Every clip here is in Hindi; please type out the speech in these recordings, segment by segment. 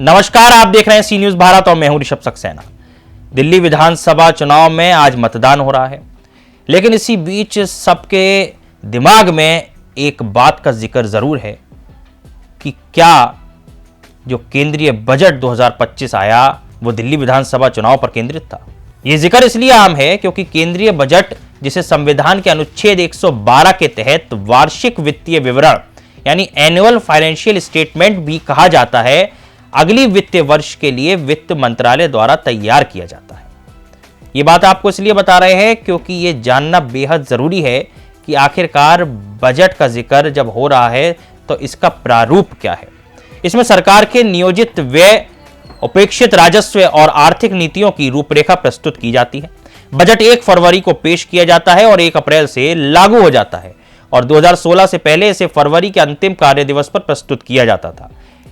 नमस्कार, आप देख रहे हैं सी न्यूज भारत और मैं हूं ऋषभ सक्सेना। दिल्ली विधानसभा चुनाव में आज मतदान हो रहा है, लेकिन इसी बीच सबके दिमाग में एक बात का जिक्र जरूर है कि क्या जो केंद्रीय बजट 2025 आया वो दिल्ली विधानसभा चुनाव पर केंद्रित था। यह जिक्र इसलिए आम है क्योंकि केंद्रीय बजट, जिसे संविधान के अनुच्छेद 112 के तहत वार्षिक वित्तीय विवरण यानी एनुअल फाइनेंशियल स्टेटमेंट भी कहा जाता है, अगली वित्तीय वर्ष के लिए वित्त मंत्रालय द्वारा तैयार किया जाता है। यह बात आपको इसलिए बता रहे हैं क्योंकि यह जानना बेहद जरूरी है कि आखिरकार बजट का जिक्र जब हो रहा है तो इसका प्रारूप क्या है। इसमें सरकार के नियोजित व्यय, उपेक्षित राजस्व और आर्थिक नीतियों की रूपरेखा प्रस्तुत की जाती है। बजट 1 फरवरी को पेश किया जाता है और 1 अप्रैल से लागू हो जाता है और 2016 से पहले इसे फरवरी के अंतिम कार्य दिवस पर प्रस्तुत किया जाता था।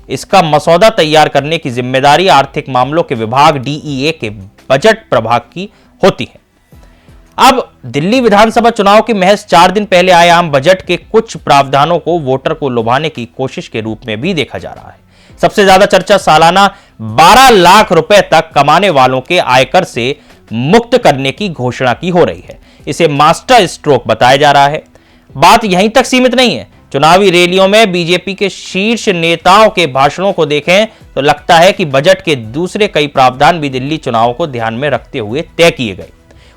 इसका मसौदा तैयार करने की जिम्मेदारी आर्थिक मामलों के विभाग DEA के बजट प्रभाग की होती है। अब दिल्ली विधानसभा चुनाव के महज 4 दिन पहले आए आम बजट के कुछ प्रावधानों को वोटर को लुभाने की कोशिश के रूप में भी देखा जा रहा है। सबसे ज्यादा चर्चा सालाना 12 लाख रुपए तक कमाने वालों के आयकर से मुक्त करने की घोषणा की हो रही है। इसे मास्टर स्ट्रोक बताया जा रहा है। बात यहीं तक सीमित नहीं है। चुनावी रैलियों में बीजेपी के शीर्ष नेताओं के भाषणों को देखें तो लगता है कि बजट के दूसरे कई प्रावधान भी दिल्ली चुनाव को ध्यान में रखते हुए तय किए गए।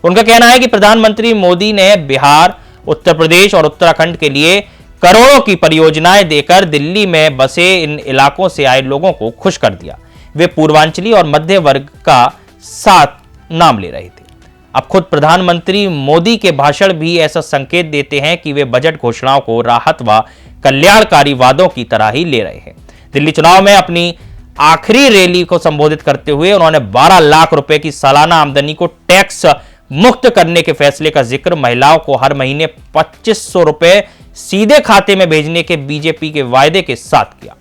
उनका कहना है कि प्रधानमंत्री मोदी ने बिहार, उत्तर प्रदेश और उत्तराखंड के लिए करोड़ों की परियोजनाएं देकर दिल्ली में बसे इन इलाकों से आए लोगों को खुश कर दिया। वे पूर्वांचली और मध्य वर्ग का साथ नाम ले रहे थे। अब खुद प्रधानमंत्री मोदी के भाषण भी ऐसा संकेत देते हैं कि वे बजट घोषणाओं को राहत व कल्याणकारी वादों की तरह ही ले रहे हैं। दिल्ली चुनाव में अपनी आखिरी रैली को संबोधित करते हुए उन्होंने 12 लाख रुपए की सालाना आमदनी को टैक्स मुक्त करने के फैसले का जिक्र, महिलाओं को हर महीने 2500 रुपए सीधे खाते में भेजने के बीजेपी के वायदे के साथ किया।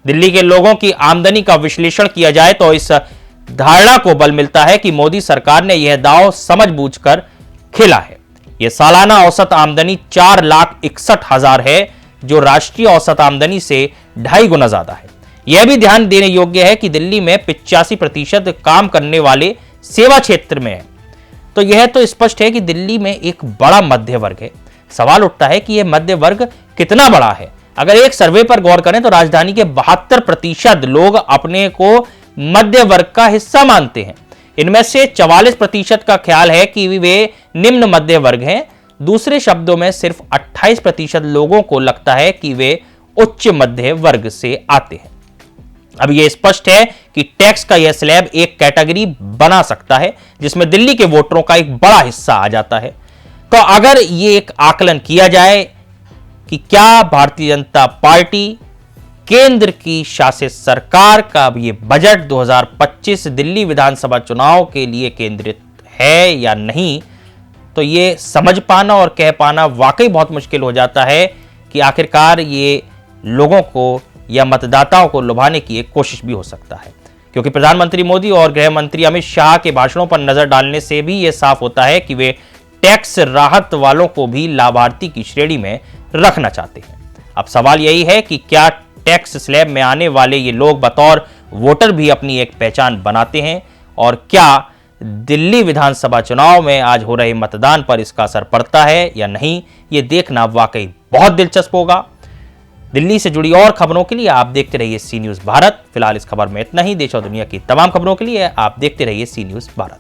दिल्ली के लोगों की आमदनी का विश्लेषण किया जाए तो इस धारणा को बल मिलता है कि मोदी सरकार ने यह दांव समझबूझकर खेला है। यह सालाना औसत आमदनी 4,61,000 है, जो राष्ट्रीय औसत आमदनी से 2.5 गुना ज्यादा है। यह भी ध्यान देने योग्य है कि दिल्ली में 85% काम करने वाले सेवा क्षेत्र में है। तो यह तो स्पष्ट है कि दिल्ली में एक बड़ा मध्य वर्ग है। सवाल उठता है कि यह मध्य वर्ग कितना बड़ा है। अगर एक सर्वे पर गौर करें तो राजधानी के 72% लोग अपने को मध्य वर्ग का हिस्सा मानते हैं। इनमें से 44% का ख्याल है कि वे निम्न मध्य वर्ग हैं। दूसरे शब्दों में सिर्फ 28% लोगों को लगता है कि वे उच्च मध्य वर्ग से आते हैं। अब यह स्पष्ट है कि टैक्स का यह स्लैब एक कैटेगरी बना सकता है जिसमें दिल्ली के वोटरों का एक बड़ा हिस्सा आ जाता है। तो अगर यह एक आकलन किया जाए कि क्या भारतीय जनता पार्टी, केंद्र की शासित सरकार का ये बजट 2025 दिल्ली विधानसभा चुनाव के लिए केंद्रित है या नहीं, तो ये समझ पाना और कह पाना वाकई बहुत मुश्किल हो जाता है कि आखिरकार ये लोगों को या मतदाताओं को लुभाने की एक कोशिश भी हो सकता है। क्योंकि प्रधानमंत्री मोदी और गृह मंत्री अमित शाह के भाषणों पर नजर डालने से भी यह साफ होता है कि वे टैक्स राहत वालों को भी लाभार्थी की श्रेणी में रखना चाहते हैं। अब सवाल यही है कि क्या टैक्स स्लैब में आने वाले ये लोग बतौर वोटर भी अपनी एक पहचान बनाते हैं, और क्या दिल्ली विधानसभा चुनाव में आज हो रहे मतदान पर इसका असर पड़ता है या नहीं, ये देखना वाकई बहुत दिलचस्प होगा। दिल्ली से जुड़ी और खबरों के लिए आप देखते रहिए सी न्यूज भारत। फिलहाल इस खबर में इतना ही। देश और दुनिया की तमाम खबरों के लिए आप देखते रहिए सी न्यूज भारत।